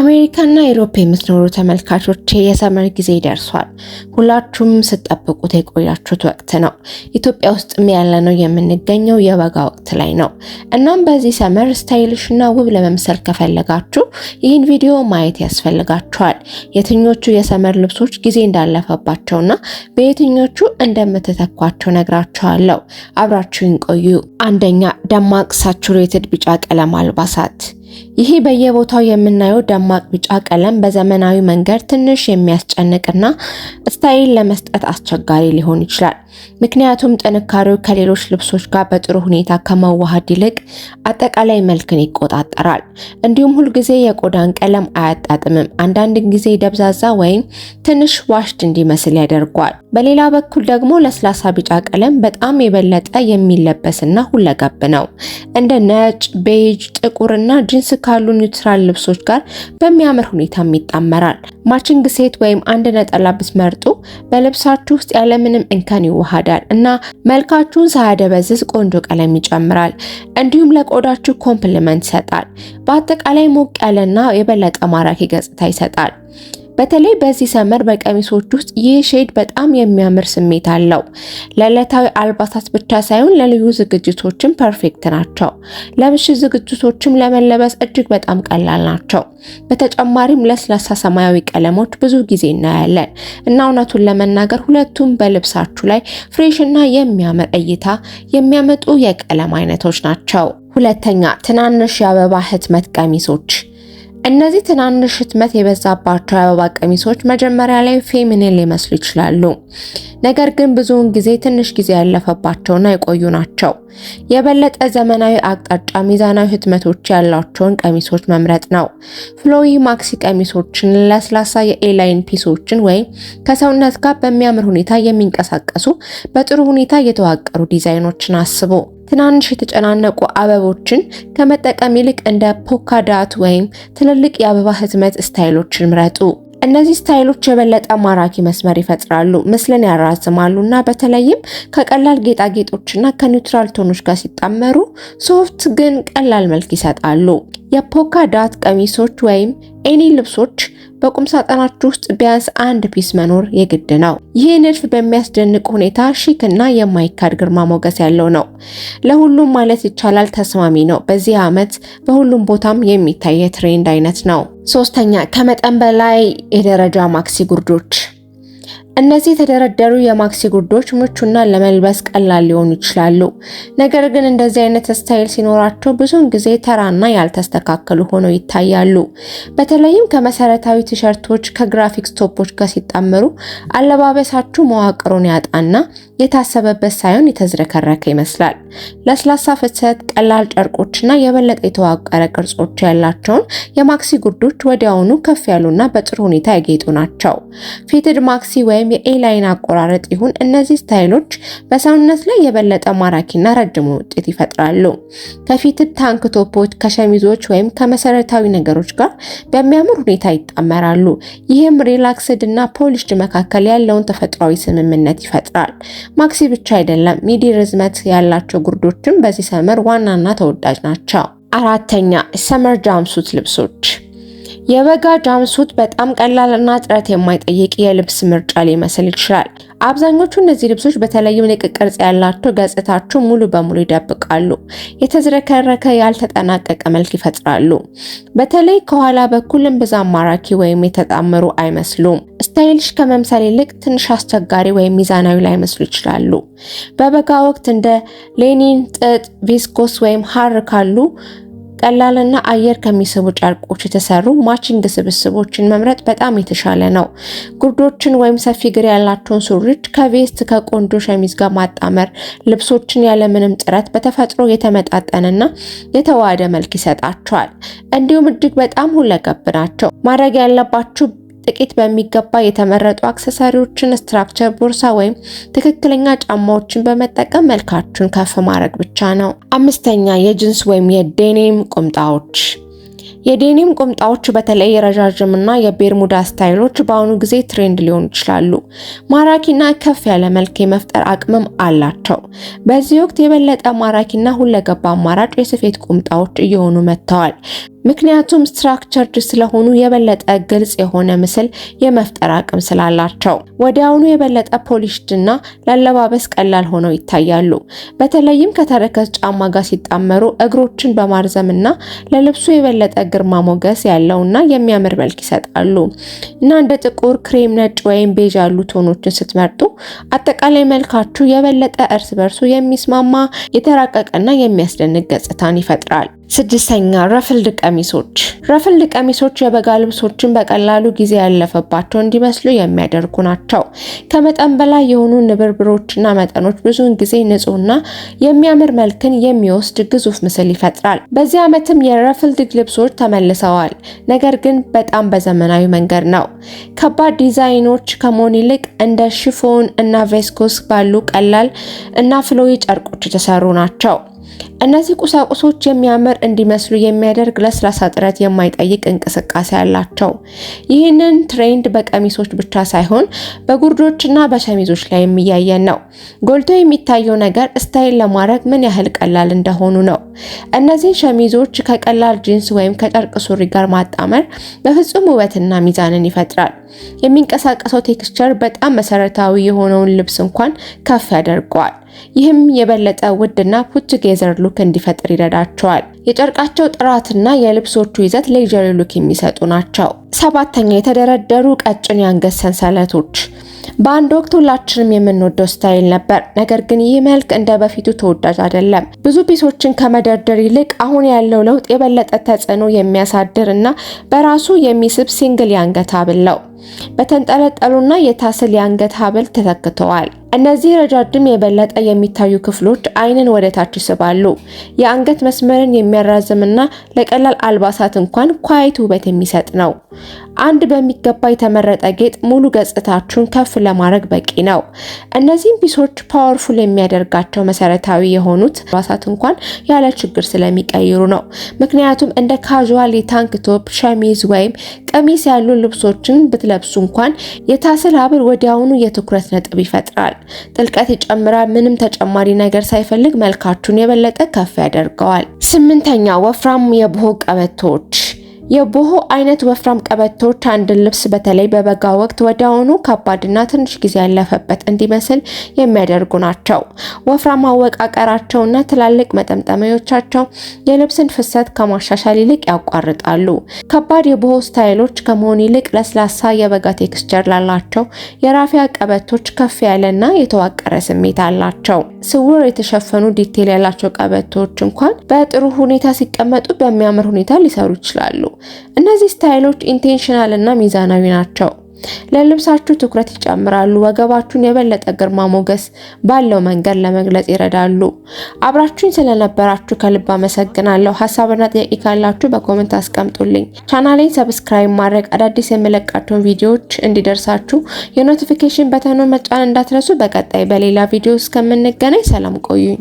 አሜሪካና አውሮፓ የምትኖሩ ተመልካቾች የሰመር ጊዜ ደርሷል። ሁላችሁም ስትጠብቁት የቆያችሁት ወቅት ነው። ኢትዮጵያ ውስጥ ያለነው የምንገኘው የበጋ ወቅት ላይ ነው። እናም በዚህ ሰመር ስታይልሽና ውብ ለመምሰል ከፈለጋችሁ ይህን ቪዲዮ ማየት ያስፈልጋችኋል። የትኞቹ የሰመር ልብሶች ጊዜ እንዳለፈባቸውና በየትኞቹ እንደምትተኳቸው ነግራችኋለሁ። አብራችሁን ቆዩ። አንደኛ፣ ደማቅ ሳቹሬትድ ቢጫ ቀለም አልባሳት። ይሄ በየቦታው የምናየው ደማቅ ቢጫ ቀለም በዘመናዊ መንገድ ትንሽ የሚያስጨንቅና ስታይል ለመስጠት አስቸጋሪ ሊሆን ይችላል። ምክንያቱም ጥንካሬው ከሌሎች ልብሶች ጋር በጥሩ ሁኔታ ከመዋሃድ ይልቅ አጠቃላይ መልክን ይቆጣጠራል። እንዲሁም ሁልጊዜ የቆዳን ቀለም አያጣጥምም። አንዳንድ ጊዜ ደብዛዛ ወይም ትንሽ ዋሽድ እንዲመስል ያደርገዋል። በሌላ በኩል ደግሞ ለስላሳ ቢጫ ቀለም በጣም የበለጠ የሚለበስና ሁለገብ ነው። እንደ ነጭ፣ ቤጅ፣ ጥቁርና ጂንስ ካሉ ኒውትራል ልብሶች ጋር በሚያምር ሁኔታ ይጣመራል። ማቺንግ ሴት ወይም አንድ ነጠላ ብትመርጡ በልብሳችሁ ውስጥ ያለምንም እንከን ይዋሃዳል እና መልካችሁን ሳያደበዝዝ ቆንጆ ቀለም ይጨምራል። እንዲሁም ለቆዳችሁ ኮምፕሊመንት ይሰጣል። በአጠቃላይ ሞቅ ያለና የበለጠ ማራኪ ገጽታ ይሰጣል። በተለይ በዚህ ሰመር በቀሚሶች ውስጥ ይህ ሼድ በጣም የሚያምር ስሜት አለው። ለዕለታዊ አልባሳት ብቻ ሳይሆን ለልዩ ዝግጅቶችም ፐርፌክት ናቸው። ለምሽት ዝግጅቶችም ለመለበስ እጅግ በጣም ቀላል ናቸው። በተጨማሪም ለስላሳ ሰማያዊ ቀለሞች ብዙ ጊዜ እናያለን እና እውነቱን ለመናገር ሁለቱም በልብሳችሁ ላይ ፍሬሽ እና የሚያምር እይታ የሚያመጡ የቀለም አይነቶች ናቸው። ሁለተኛ፣ ትናንሽ የአበባ ህትመት ቀሚሶች። እነዚህ ትናንሽ ህትመት የበዛባቸው የአበባ ቀሚሶች መጀመሪያ ላይ ፌሚኒን ሊመስሉ ይችላሉ። ነገር ግን ብዙውን ጊዜ ትንሽ ጊዜ ያለፈባቸውና የቆዩ ናቸው። የበለጠ ዘመናዊ አቅጣጫ ሚዛናዊ ህትመቶች ያላቸውን ቀሚሶች መምረጥ ነው። ፍሎዊ ማክሲ ቀሚሶችን፣ ለስላሳ የኤላይን ፒሶችን ወይም ከሰውነት ጋር በሚያምር ሁኔታ የሚንቀሳቀሱ በጥሩ ሁኔታ የተዋቀሩ ዲዛይኖችን አስቡ። ትናንሽ የተጨናነቁ አበቦችን ከመጠቀም ይልቅ እንደ ፖካ ዳት ወይም ትልልቅ የአበባ ህትመት ስታይሎችን ምረጡ። እነዚህ ስታይሎች የበለጠ ማራኪ መስመር ይፈጥራሉ፣ ምስልን ያራዝማሉ እና በተለይም ከቀላል ጌጣጌጦችና ከኒውትራል ቶኖች ጋር ሲጣመሩ ሶፍት ግን ቀላል መልክ ይሰጣሉ። የፖካ ዳት ቀሚሶች ወይም ኤኒ ልብሶች በቁም ሳጥናችሁ ውስጥ ቢያንስ አንድ ፒስ መኖር የግድ ነው። ይህ ንድፍ በሚያስደንቅ ሁኔታ ሺክ እና የማይካድ ግርማ ሞገስ ያለው ነው። ለሁሉም ማለት ይቻላል ተስማሚ ነው። በዚህ ዓመት በሁሉም ቦታም የሚታይ የትሬንድ አይነት ነው። ሶስተኛ፣ ከመጠን በላይ የደረጃ ማክሲ ጉርዶች። እነዚህ የተደረደሩ የማክሲ ጉርዶች ምቹና ለመልበስ ቀላል ሊሆኑ ይችላሉ። ነገር ግን እንደዚህ አይነት ስታይል ሲኖራቸው ብዙውን ጊዜ ተራና ያልተስተካከሉ ሆነው ይታያሉ። በተለይም ከመሰረታዊ ቲሸርቶች ከግራፊክስ ቶፖች ጋር ሲጣመሩ አለባበሳችሁ መዋቅሩን ያጣና የታሰበበት ሳይሆን የተዝረከረከ ይመስላል። ለስላሳ ፍሰት፣ ቀላል ጨርቆችና የበለጠ የተዋቀረ ቅርጾች ያላቸውን የማክሲ ጉርዶች ወዲያውኑ ከፍ ያሉና በጥሩ ሁኔታ ያጌጡ ናቸው። ፊትድ ማክሲ ወይም የኤላይን አቆራረጥ ይሁን፣ እነዚህ ስታይሎች በሰውነት ላይ የበለጠ ማራኪና ረጅም ውጤት ይፈጥራሉ። ከፊትድ ታንክ ቶፖች ከሸሚዞች ወይም ከመሰረታዊ ነገሮች ጋር በሚያምር ሁኔታ ይጣመራሉ። ይህም ሪላክስድ እና ፖሊሽድ መካከል ያለውን ተፈጥሯዊ ስምምነት ይፈጥራል። ማክሲ ብቻ አይደለም፣ ሚዲ ርዝመት ያላቸው ጉርዶችም በዚህ ሰመር ዋናና ተወዳጅ ናቸው። አራተኛ፣ ሰመር ጃምሱት ልብሶች። የበጋ ጃምሱት በጣም ቀላልና ጥረት የማይጠይቅ የልብስ ምርጫ ሊመስል ይችላል። አብዛኞቹ እነዚህ ልብሶች በተለይም ንቅቅ ቅርጽ ያላቸው ገጽታቸው ሙሉ በሙሉ ይደብቃሉ። የተዝረከረከ ያልተጠናቀቀ መልክ ይፈጥራሉ። በተለይ ከኋላ በኩል እምብዛም ማራኪ ወይም የተጣመሩ አይመስሉም። ስታይልሽ ከመምሰል ይልቅ ትንሽ አስቸጋሪ ወይም ሚዛናዊ ላይመስሉ ይችላሉ። በበጋ ወቅት እንደ ሌኒን፣ ጥጥ፣ ቪስኮስ ወይም ሐር ካሉ ቀላልና አየር ከሚስቡ ጨርቆች የተሰሩ ማቺንግ ስብስቦችን መምረጥ በጣም የተሻለ ነው። ጉርዶችን ወይም ሰፊ እግር ያላቸውን ሱሪዎች ከቬስት ከቆንጆ ሸሚዝ ጋር ማጣመር ልብሶችን ያለምንም ጥረት በተፈጥሮ የተመጣጠነና የተዋሃደ መልክ ይሰጣቸዋል። እንዲሁም እጅግ በጣም ሁለገብ ናቸው። ማድረግ ያለባችሁ ጥቂት በሚገባ የተመረጡ አክሰሰሪዎችን፣ ስትራክቸር ቦርሳ ወይም ትክክለኛ ጫማዎችን በመጠቀም መልካችሁን ከፍ ማድረግ ብቻ ነው። አምስተኛ፣ የጂንስ ወይም የዴኒም ቁምጣዎች። የዴኒም ቁምጣዎች በተለይ ረዣዥምና የቤርሙዳ ስታይሎች በአሁኑ ጊዜ ትሬንድ ሊሆኑ ይችላሉ። ማራኪና ከፍ ያለ መልክ የመፍጠር አቅምም አላቸው። በዚህ ወቅት የበለጠ ማራኪና ሁለገብ አማራጭ የስፌት ቁምጣዎች እየሆኑ መጥተዋል። ምክንያቱም ስትራክቸርድ ስለሆኑ የበለጠ ግልጽ የሆነ ምስል የመፍጠር አቅም ስላላቸው ወዲያውኑ የበለጠ ፖሊሽድ እና ለአለባበስ ቀላል ሆነው ይታያሉ። በተለይም ከተረከዝ ጫማ ጋር ሲጣመሩ እግሮችን በማርዘም እና ለልብሱ የበለጠ ግርማ ሞገስ ያለውና የሚያምር መልክ ይሰጣሉ። እና እንደ ጥቁር፣ ክሬም፣ ነጭ ወይም ቤዥ ያሉ ቶኖችን ስትመርጡ አጠቃላይ መልካችሁ የበለጠ እርስ በርሱ የሚስማማ የተራቀቀና የሚያስደንቅ ገጽታን ይፈጥራል። ስድስተኛ ረፍልድ ቀሚሶች። ረፍልድ ቀሚሶች የበጋ ልብሶችን በቀላሉ ጊዜ ያለፈባቸው እንዲመስሉ የሚያደርጉ ናቸው። ከመጠን በላይ የሆኑ ንብርብሮችና መጠኖች ብዙውን ጊዜ ንጹህና የሚያምር መልክን የሚወስድ ግዙፍ ምስል ይፈጥራል። በዚህ ዓመትም የረፍልድ ልብሶች ተመልሰዋል፣ ነገር ግን በጣም በዘመናዊ መንገድ ነው። ከባድ ዲዛይኖች ከመሆን ይልቅ እንደ ሽፎን እና ቬስኮስ ባሉ ቀላል እና ፍሎይ ጨርቆች የተሰሩ ናቸው። እነዚህ ቁሳቁሶች የሚያምር እንዲመስሉ የሚያደርግ ለስላሳ ጥረት የማይጠይቅ እንቅስቃሴ አላቸው። ይህንን ትሬንድ በቀሚሶች ብቻ ሳይሆን በጉርዶችና በሸሚዞች ላይ የሚያየን ነው። ጎልቶ የሚታየው ነገር ስታይል ለማድረግ ምን ያህል ቀላል እንደሆኑ ነው። እነዚህ ሸሚዞች ከቀላል ጂንስ ወይም ከጨርቅ ሱሪ ጋር ማጣመር በፍጹም ውበትና ሚዛንን ይፈጥራል። የሚንቀሳቀሰው ቴክስቸር በጣም መሰረታዊ የሆነውን ልብስ እንኳን ከፍ ያደርገዋል። ይህም የበለጠ ውድና ፑት ቱጌዘር ሉክ እንዲፈጥር ይረዳቸዋል። የጨርቃቸው ጥራትና የልብሶቹ ይዘት ሌጀሪ ሉክ የሚሰጡ ናቸው። ሰባተኛ የተደረደሩ ቀጭን የአንገት ሰንሰለቶች። በአንድ ወቅት ሁላችንም የምንወደው ስታይል ነበር፣ ነገር ግን ይህ መልክ እንደ በፊቱ ተወዳጅ አይደለም። ብዙ ፒሶችን ከመደርደር ይልቅ አሁን ያለው ለውጥ የበለጠ ተጽዕኖ የሚያሳድር እና በራሱ የሚስብ ሲንግል የአንገት ሐብል ነው። በተንጠለጠሉና የታስል የአንገት ሐብል ተተክተዋል። እነዚህ ረጃጅም የበለጠ የሚታዩ ክፍሎች ዓይንን ወደ ታች ይስባሉ። የአንገት መስመርን የሚያራዝምና ለቀላል አልባሳት እንኳን ኳይት ውበት የሚሰጥ ነው። አንድ በሚገባ የተመረጠ ጌጥ ሙሉ ገጽታችሁን ከፍ ለማድረግ በቂ ነው። እነዚህም ፒሶች ፓወርፉል የሚያደርጋቸው መሰረታዊ የሆኑት አልባሳት እንኳን ያለ ችግር ስለሚቀይሩ ነው። ምክንያቱም እንደ ካዥዋል የታንክ ቶፕ፣ ሸሚዝ ወይም ቀሚስ ያሉ ልብሶችን ብትለብሱ እንኳን የታስል ሐብል ወዲያውኑ የትኩረት ነጥብ ይፈጥራል። ጥልቀት ይጨምራል። ምንም ተጨማሪ ነገር ሳይፈልግ መልካችሁን የበለጠ ከፍ ያደርገዋል። ስምንተኛ ወፍራም የቦሆ ቀበቶች። የቦሆ አይነት ወፍራም ቀበቶች አንድን ልብስ በተለይ በበጋ ወቅት ወዲያውኑ ከባድና ትንሽ ጊዜ ያለፈበት እንዲመስል የሚያደርጉ ናቸው። ወፍራም አወቃቀራቸውና ትላልቅ መጠምጠሚያዎቻቸው የልብስን ፍሰት ከማሻሻል ይልቅ ያቋርጣሉ። ከባድ የቦሆ ስታይሎች ከመሆን ይልቅ ለስላሳ የበጋ ቴክስቸር ላላቸው የራፊያ ቀበቶች ከፍ ያለና የተዋቀረ ስሜት አላቸው። ስውር የተሸፈኑ ዲቴል ያላቸው ቀበቶች እንኳን በጥሩ ሁኔታ ሲቀመጡ በሚያምር ሁኔታ ሊሰሩ ይችላሉ። እነዚህ ስታይሎች ኢንቴንሽናል እና ሚዛናዊ ናቸው። ለልብሳችሁ ትኩረት ይጨምራሉ፣ ወገባችሁን የበለጠ ግርማ ሞገስ ባለው መንገድ ለመግለጽ ይረዳሉ። አብራችሁኝ ስለነበራችሁ ከልብ አመሰግናለሁ። ሀሳብና ጥያቄ ካላችሁ በኮሜንት አስቀምጡልኝ። ቻናሌን ሰብስክራይብ ማድረግ፣ አዳዲስ የምለቃቸውን ቪዲዮዎች እንዲደርሳችሁ የኖቲፊኬሽን በተኑን መጫን እንዳትረሱ። በቀጣይ በሌላ ቪዲዮ እስከምንገናኝ ሰላም ቆዩኝ።